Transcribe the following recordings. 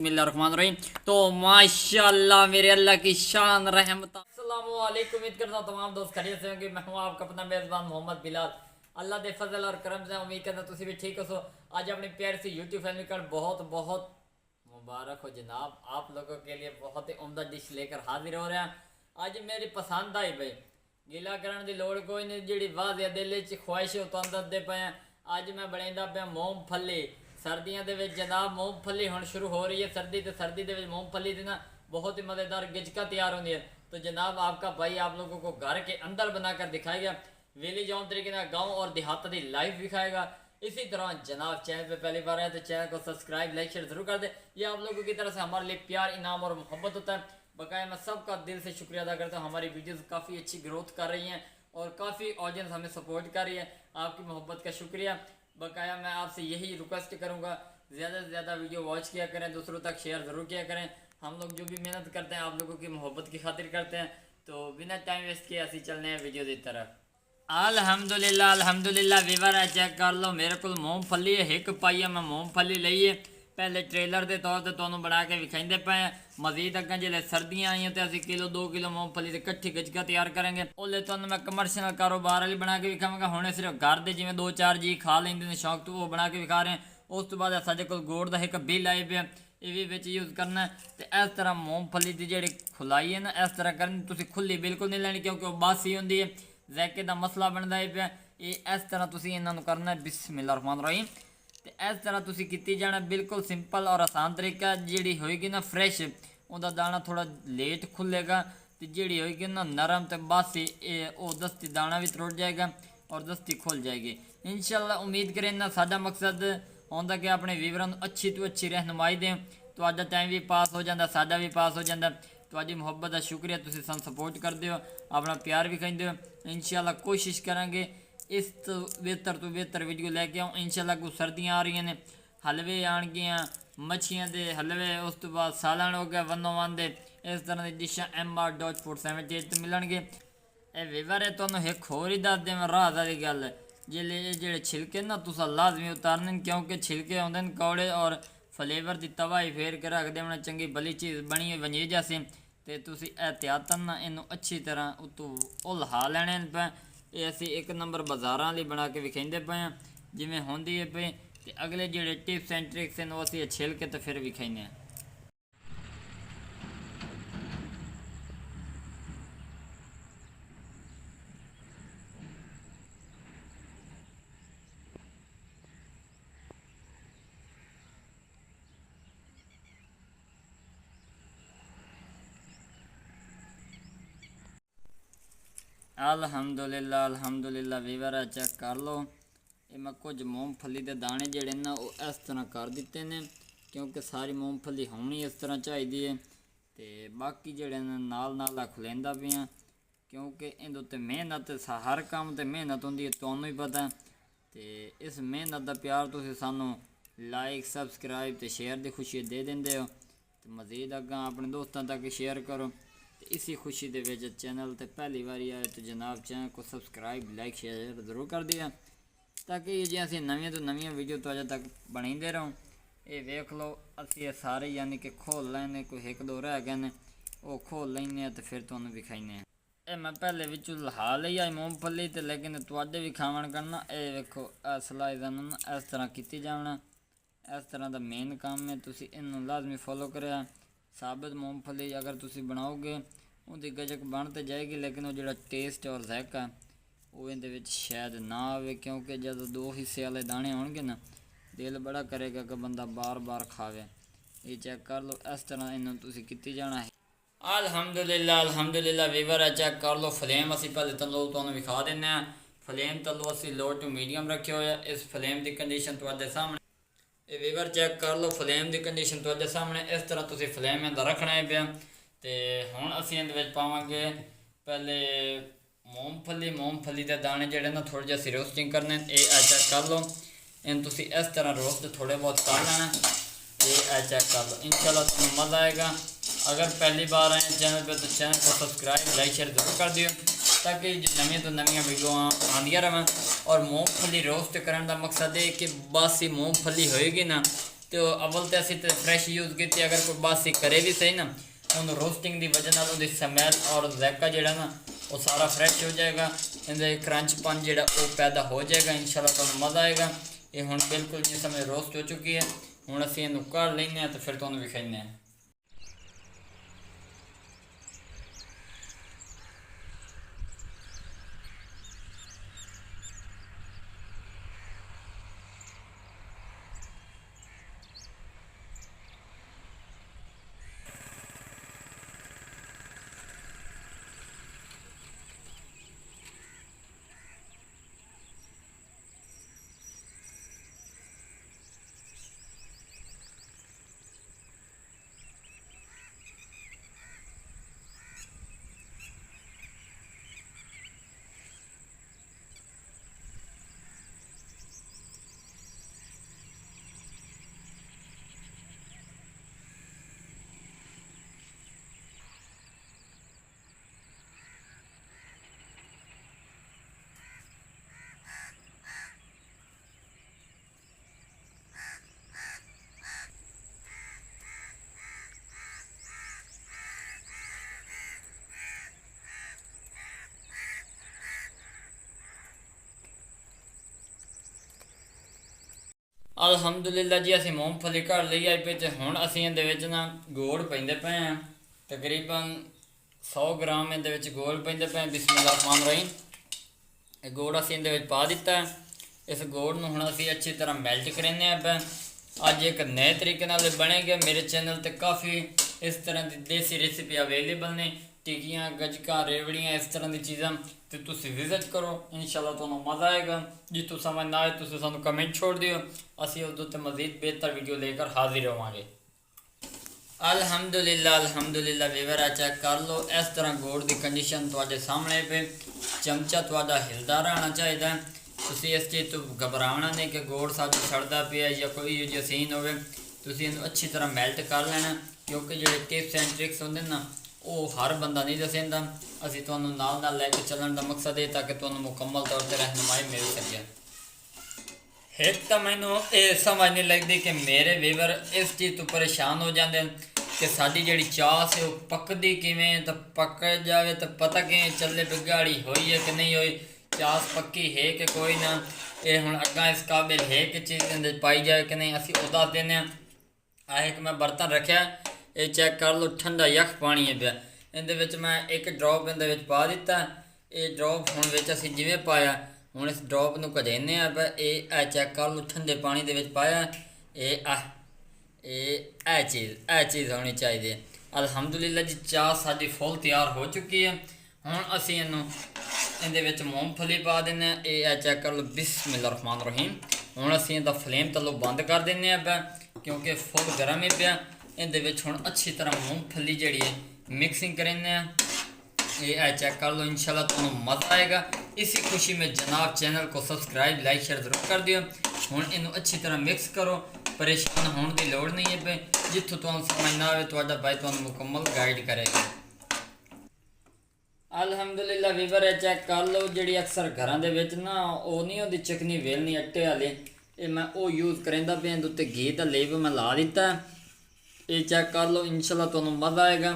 बिस्मिल्लाहिर्रहमानिर्रहीम। तो माशाल्लाह मेरे अल्लाह की शान रहमत। अस्सलामु अलैकुम। उम्मीद करता हूँ तमाम दोस्त खैरियत से होंगे। मैं हूँ आपका अपना मेज़बान मोहम्मद बिलाल। अल्लाह के फजल और करम से उम्मीद करता तुम भी ठीक हो। आज अपनी प्यारी सी यूट्यूब फैमिली का बहुत बहुत मुबारक हो जनाब। आप लोगों के लिए बहुत ही उम्दा डिश लेकर हाजिर हो रहे हैं। आज मेरी पसंद आई भाई, गिला करने की लोड़ कोई नहीं। जी वाजिया दिल च ख्वाहिश हो तुम दसते पे। अज मैं बनाता पाया मूँगफली। सर्दियों के जनाब मूँगफली हम शुरू हो रही है। सर्दी के मूँगफली की ना बहुत ही मज़ेदार गिजका तैयार होती है। तो जनाब आपका भाई आप लोगों को घर के अंदर बनाकर दिखाएगा, विलेज होम तरीके से गाँव और देहात की लाइफ दिखाएगा। इसी तरह जनाब चैनल पे पहली बार आए तो चैनल को सब्सक्राइब लाइक शेयर जरूर कर दे। ये आप लोगों की तरफ से हमारे लिए प्यार इनाम और मोहब्बत होता है। बकाया मैं सबका दिल से शुक्रिया अदा करता हूँ। हमारी वीडियोस काफ़ी अच्छी ग्रोथ कर रही हैं और काफ़ी ऑडियंस हमें सपोर्ट कर रही है। आपकी मोहब्बत का शुक्रिया। बकाया मैं आपसे यही रिक्वेस्ट करूँगा, ज़्यादा से ज़्यादा वीडियो वॉच किया करें, दूसरों तक शेयर ज़रूर किया करें। हम लोग जो भी मेहनत करते हैं आप लोगों की मोहब्बत की खातिर करते हैं। तो बिना टाइम वेस्ट किए ऐसे चलने हैं वीडियो की तरफ। अल्हम्दुलिल्लाह अल्हम्दुलिल्लाह वीवर है, चेक कर लो मेरे को मूँगफली है एक पाई है। मैं मूँगफली ली है पहले ट्रेलर के तौर पर तुम्हें बना के विखाते पे हैं। मजीद अगर जो सर्दियाँ आई तो असं किलो 2 किलो मूँगफली से कट्ठी गजका तैयार करेंगे। उल्ले तो मैं कमर्शियल कारोबार वाली बना के विखावगा। हुणे सिर्फ घर के जिमें 2-4 जी खा लेंगे शौक तो वो बना के विखा रहे हैं। उस तो बाद साढ़े को गुड़ का एक बिल आए पे, ये भी यूज़ करना है। तो इस तरह मूँगफली की जी खुलाई है ना इस तरह करनी, तुम खुली बिल्कुल नहीं लैनी क्योंकि वह बासी होंगी है, जैके का मसला बनता है पे। ये इस तरह तुम इन्हों करना है। बिस्मिल्लाहिर्रहमानिर्रहीम। तो इस तरह तुम की जाना, बिल्कुल सिंपल और आसान तरीका। जी होएगी ना फ्रैश उनका दाना थोड़ा लेट खुलेगा, तो जी होएगी ना नरम तो बासी वो दस्ती दाना भी त्रुट जाएगा और दस्ती खुल जाएगी इंशाल्लाह। उम्मीद करें ना साडा मकसद होंदा कि अपने व्यूवरां नूं अच्छी तो अच्छी रहनुमाई दें। तो अज टाइम भी पास हो जाता, साडा भी पास हो जाता। तो अजी मुहब्बत का शुक्रिया, तुसीं सानूं सपोर्ट करते हो, अपना प्यार भी कहते हो। इंशाल्लाह कोशिश करेंगे इस तो बेहतर वीडियो लैके आऊँ इंशाल्लाह। कुछ सर्दियाँ आ रही ने, हलवे आनगियाँ, मच्छियाँ के हलवे, उस तो बाद सालन हो गया वनो वन दे। इस तरह की डिशा MR.478 मिलणगे। ये वीवर है तुहानूं एक होर ही दस दें राहत वाली गल, जे छिलके ना तुसा लाजमी उतारने क्योंकि छिलके आते हैं कौड़े और फ्लेवर की तबाही फेर के रख देना। चंगी भली चीज़ बनी बनी जैसे तो तुम एहतियातन ना इनू अच्छी तरह उतों उलहा लैने पे। ये असी एक नंबर बाज़ारां वाली बना के विखाते पे हैं जिमें होंदी है पे। तो अगले जोड़े टिप्स एंड ट्रिक्स हैं वो असी छिल के तो फिर विखाने हैं। अल्हम्दुलिल्लाह अल्हम्दुलिल्लाह वीवर है, चेक कर लो। ये मैं कुछ मूँगफली के दाने जोड़े ना वो इस तरह कर दिते हैं क्योंकि सारी मूँगफली होनी इस तरह चाहिए है। तो बाकी जोड़े नाल नाल खुलेंदा भी हैं क्योंकि इन उत्ते मेहनत हर काम ते मेहनत होंदी है, तुहानूं ही पता है। तो इस मेहनत का प्यार तुसीं सानूं लाइक सब्सक्राइब तो शेयर की खुशी दे देंदे हो। तो मज़ीद अग्गां अपने दोस्तों तक शेयर करो। तो इसी खुशी दे विच चैनल ते पहली बारी आए तो जनाब चैनल को सब्सक्राइब लाइक शेयर जरूर कर दिया ताकि ये जो असीं नवीं तो नवीं वीडियो तो अजे तक बनाते रहो। ये वेख लो असी सारे यानी कि खोल लैने, कोई एक दो रह गए ने वो खोल लें तो फिर तुहानूं विखाने। ये मैं पहले विचों लहा ली आई मूँगफली तो लेकिन तुहाडे भी खावन करना। ये वेखो स्लाइस इस तरह की जाना, इस तरह का मेन काम है। तुसीं इनू लाजमी फॉलो करें। साबित मूँगफली अगर तुसीं बनाओगे उहदी गजक बन तो जाएगी लेकिन वो जो टेस्ट और जायका वो इहदे शायद ना आए क्योंकि जब 2 हिस्से वाले दाने होंगे ना दिल बड़ा करेगा कि बंदा बार बार खावे। ये चेक कर लो इस तरह इन्हों तुसीं कीती जाना है। अल्हम्दुलिल्लाह अल्हम्दुलिल्लाह वीवर है, चेक कर लो। फ्लेम असी पहले तलो तुहानूं विखा दें। फ्लेम तलो असी लो टू मीडियम रखे हुए। इस फ्लेम की कंडीशन तुहाडे सामने ये वीवर चेक कर लो। फ्लेम की कंडीशन तुहाडे सामने इस तरह तुसीं फ्लेम इहदा रखना है पिया। तो हुण असीं इहदे विच पावांगे पहले मूँगफली के दाने जोड़े ना थोड़े जिहे रोस्टिंग करने। ये चेक कर लो इन तुसीं इस तरह रोस्ट थोड़े बहुत कर लेना। ये चेक कर लो इंशाल्लाह तुहानूं मज़ा आएगा। अगर पहली बार आए चैनल पर तो चैनल को सब्सक्राइब लाइक शेयर जरूर कर दियो ताकि जो नवी तो नवी वीडियो आंदियां रहें। और मूँगफली रोस्ट करने का मकसद है कि बासी मूँगफली होएगी ना तो अव्वल तो असी तो फ्रैश यूज़ की, अगर कोई बासी करे भी सही ना, उन्होंने रोस्टिंग की वजह नाल उहदी स्मैल और ज़ायका जिहड़ा ना वो सारा फ्रैश हो जाएगा, इहदे क्रंचपन जिहड़ा वो पैदा हो जाएगा। इंशाल्लाह तुहानूं मज़ा आएगा। ये हुण बिल्कुल जिस समय रोस्ट हो चुकी है, हुण असीं इहनूं कढ़ लैंदे तो फिर तुहानूं विखाइंदे हैं। अल्हम्दुलिल्लाह जी, असीं मूंगफली घड़ ਲਈ ਆਈ ਪਈ, ਤੇ ਹੁਣ ਅਸੀਂ ਇਹਦੇ ਵਿੱਚ ਨਾ ਗੋੜ ਪੈਂਦੇ ਪਏ ਹਾਂ। ਤਕਰੀਬਨ 100 ਗ੍ਰਾਮ ਇਹਦੇ ਵਿੱਚ ਗੋੜ ਪੈਂਦੇ ਪਏ। ਬਿਸਮਿल्लाह रहमान रहीम। ਇਹ ਗੋੜ ਅਸੀਂ ਇਹਦੇ ਵਿੱਚ ਪਾ ਦਿੱਤਾ। ਇਸ ਗੋੜ ਨੂੰ ਹੁਣ ਅਸੀਂ ਅੱਛੀ ਤਰ੍ਹਾਂ ਮੈਲਟ ਕਰਨੇ ਆਪਾਂ। ਅੱਜ ਇੱਕ ਨए ਤਰੀਕੇ ਨਾਲ ਬਣੇਗਾ। ਮੇਰੇ ਚੈਨਲ ਤੇ ਕਾਫੀ ਇਸ ਤਰ੍ਹਾਂ ਦੀ ਦੇਸੀ ਰੈਸਿਪੀ ਅਵੇਲੇਬਲ ਨੇ, ਟਿੱਕੀਆਂ, ਗੱਜਕਾਂ, ਰੇਵੜੀਆਂ, ਇਸ ਤਰ੍ਹਾਂ ਦੀ ਚੀਜ਼ਾਂ, ਤੇ ਤੁਸੀਂ ਵਿਜ਼ਿਟ ਕਰੋ। इंशाल्लाह ਤੁਹਾਨੂੰ ਮਜ਼ਾ ਆਏਗਾ। ਜਿੱਥੋਂ ਸਮਝ ਨਾ ਆਏ ਤੁਸੀਂ ਸਾਨੂੰ ਕਮੈਂਟ ਛੋੜ ਦਿਓ, ਅਸੀਂ ਉਹਦੇ ਉੱਤੇ ਮਜ਼ੀਦ ਬਿਹਤਰ ਵੀਡੀਓ ਲੈ ਕਰ ਹਾਜ਼ਰ ਹੋਵਾਂਗੇ। अल्हम्दुलिल्लाह अल्हम्दुलिल्लाह वीवर चेक कर लो। इस तरह गोड़ की कंडीशन तुहाडे सामने पे, चमचा तुहाडा हिलदा रहना चाहिए। तुसी इस चीज़ तो घबराना नहीं कि गोड़ साडा सड़दा पिया या कोई जो सीन होवे। तुसी इहनूं अच्छी तरह मैल्ट कर लेना, क्योंकि जो टिप्स एंड ट्रिक्स होंदे ना वो हर बंदा नहीं दसेंदा। असीं तुहानूं नाल नाल लैके चलण दा मकसद है ताकि तुहानूं मुकम्मल तौर पर रहनुमाई मिल सके। एक तो मैनू ये समझ नहीं लगती कि मेरे वीवर इस चीज़ तो परेशान हो जाते हैं कि साड़ी जी चास है वो पकती किमें, तो पक जाए तो पता कि चले भी गाड़ी हुई है कि नहीं हुई, चास पक्की है कि कोई ना, ये हुण अग्गा इस काबिल है कि चीज़ पाई जाए कि नहीं, असीं वो दस देने। आ एक मैं बर्तन रखा, ये चेक कर लो, ठंडा यख पानी है पिया। इहदे विच मैं एक ड्रॉप इहदे विच पा दिता। ये ड्रॉप हुण विच असीं जिवें पाया, हुण इस ड्रॉप नूं कढेने आ। ये चेक कर लो, ठंडे पानी दे विच पाया। ये चीज़ होनी चाहिए। अल्हम्दुलिल्लाह जी, चाह साडी फुल तैयार हो चुकी है। हुण असीं इहनूं इहदे विच मूंगफली पा देने। ये चेक कर लो, बिस्मिल्लाह रहमान रहीम। हुण असीं इहदा फ्लेम तलों बंद कर देने आ, क्योंकि फुल गर्म है पिया। इहदे विच हुण अच्छी तरह मूंगफली जिहड़ी है मिक्सिंग करने। ये चेक कर लो, इंशाल्लाह तुहानूं मज़ा आएगा। इसी खुशी में जनाब चैनल को सब्सक्राइब लाइक शेयर ज़रूर कर दियो। हुण इहनूं अच्छी तरह मिक्स करो, परेशान होने की लोड़ नहीं है पे। जिथों तुहानूं समझ ना आए तुहाडा भाई तुहानूं मुकम्मल गाइड करेगा। अल्हम्दुलिल्लाह वीवर चेक कर लो, जिहड़ी अक्सर घरां दे विच ना वो नहीं होंदी चकनी वेलनी अट्टे वाली, ये मैं वो यूज़ करेंदा पे। इहदे उत्ते घी दा लेप मैं ला दिता। ये चेक कर लो, इंशाल्लाह तुहानूं मज़ा आएगा।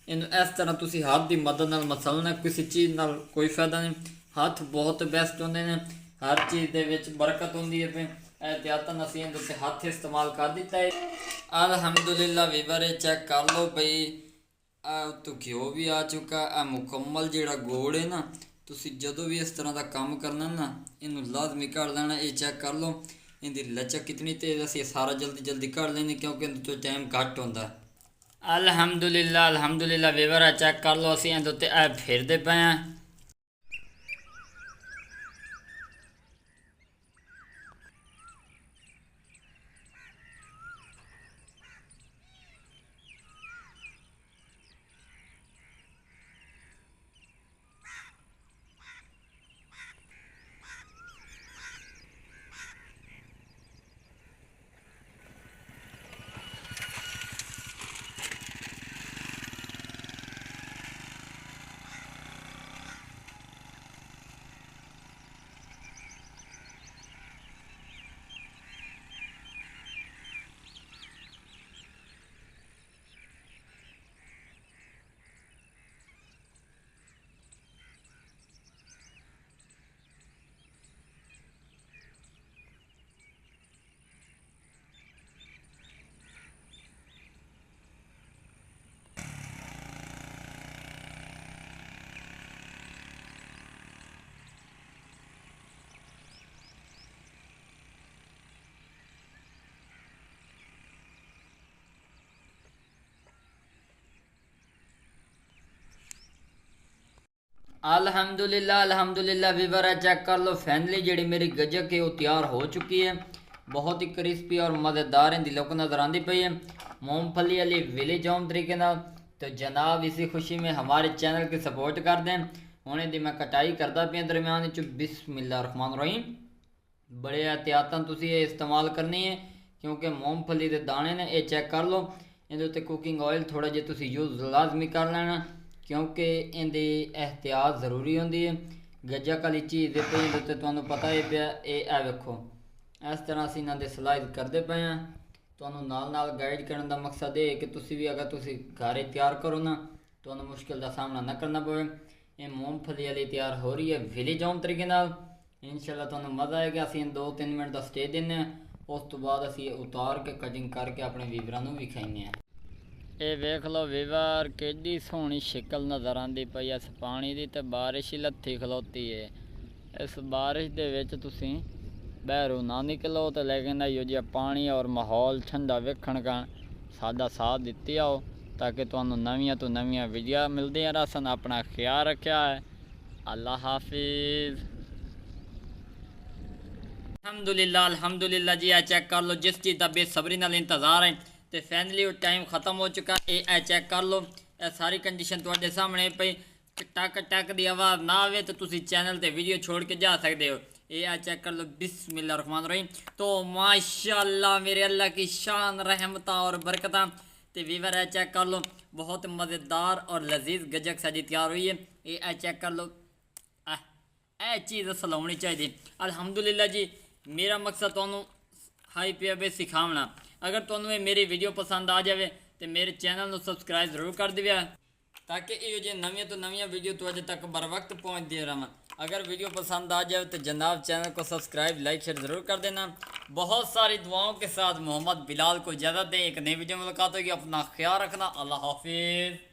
इनू इस तरह तुसी हाथ की मदद नाल मसलना, किसी चीज़ नाल कोई फायदा नहीं। हाथ बहुत बेस्ट होंदे ने, हर चीज़ दे विच बरकत होंदी है पे। एहतियातन असीं इहदे उत्ते हाथ इस्तेमाल कर दिता है। अल्हम्दुलिल्लाह वीवर चेक कर लो भाई, तो घ्यो भी आ चुका। मुकम्मल जिहड़ा गोड़ है ना, तुसी जदों भी इस तरह का काम करना ना, इनू लाजमी कर लेना। ये चेक कर लो, इनकी लचक कितनी तेज़, असीं सारा जल्दी जल्दी कर लेंगे क्योंकि इहदे तो टाइम घट होंदा। अल्हम्दुलिल्लाह अल्हम्दुलिल्लाह वीवर चेक कर लो, असीं इहदे उत्ते फेरदे पे हैं। अल्हम्दुलिल्लाह वीवर है, चेक कर लो फाइनली जी मेरी गजक है वो तैयार हो चुकी है। बहुत ही क्रिस्पी और मज़ेदार इनकी लुक नज़र आती पई है, मूंगफली वाली विलेज होम तरीके नाल। तो जनाब इसी खुशी में हमारे चैनल की सपोर्ट कर दें। हूँ इहदी मैं कटाई करता पिया दरम्यान च। बिस्मिल्लाहिर्रहमानिर्रहीम। बड़े एहतियातन तुसी ये इस्तेमाल करनी है क्योंकि मूंगफली के दाने ने ये चेक कर लो इहदे उत्ते कुकिंग ऑयल थोड़ा जिहा तुसी यूज़ लाजमी कर लेना क्योंकि इहदी एहतियात ज़रूरी होंदी है। गज्जक वाली चीज़ पे इहदे उत्ते तुहानूं पता ही पिया ये वेखो इस तरह असीं इन्हां दे स्लाइस करते पे हैं। तुहानूं नाल गाइड करने का मकसद ये है कि तुसी भी अगर तुसी घर ही तैयार करो ना तुहानूं मुश्किल का सामना ना करना पवे। ये मूंगफली वाली तैयार हो रही है विलेज होम तरीके नाल। इंशाल्लाह तुहानूं मज़ा आएगा। असीं 2-3 मिनट का स्टे दिंदे हैं, उस तो बाद असीं उतार के कटिंग करके अपने वीवरां नूं विखाइने हैं। ये वेख लो वीवर किड्डी सोहनी शक्ल नज़र आती पई इस पानी की। तो बारिश ही लत्थी खलोती है। इस बारिश दे विच तुसीं बहरों ना निकलो तो लेकिन इहो जिहा पानी और माहौल ठंडा वेखण का साडा साथ दित्ती आओ ताकि तुहानूं नवीं तो नवीं वीडियो मिलदियां रहसन। अपना ख्याल रखिया है। अल्लाह हाफिज़। अल्हम्दुलिल्लाह जी। चेक कर लो जिस चीज़ का बेसब्री नाल इंतज़ार है तो फाइनली वो टाइम ख़त्म हो चुका। ये चेक कर लो ये सारी कंडीशन तुहाडे सामने पई। टक टक की आवाज़ ना आवे तो तुसी चैनल ते वीडियो छोड़ के जा सकते हो। ये चेक कर लो बिस्मिल्लाहिर्रहमानिर्रहीम। तो माशाअल्लाह मेरे अल्लाह की शान रहमत और बरकत। तो वीवर है चेक कर लो बहुत मज़ेदार और लजीज गजक साजी तैयार हुई है। ये चेक कर लो ए चीज़ असल होनी चाहिए। अल्हम्दुलिल्लाह जी मेरा मकसद तुहानूं हाई पे बे सिखावना। अगर तुहानूं ये मेरी वीडियो पसंद आ जाए तो मेरे चैनल को सबसक्राइब जरूर कर दिया ताकि इहो जे नवीं तो नवीं वीडियो तुहाडे तक बर वक्त पहुँचती रहन। अगर वीडियो पसंद आ जाए तो जनाब चैनल को सब्सक्राइब लाइक शेयर ज़रूर कर देना। बहुत सारी दुआओं के साथ मोहम्मद बिलाल को इजाज़त दें। एक नई वीडियो में मुलाकात होगी। अपना ख्याल रखना। अल्लाह हाफिज़।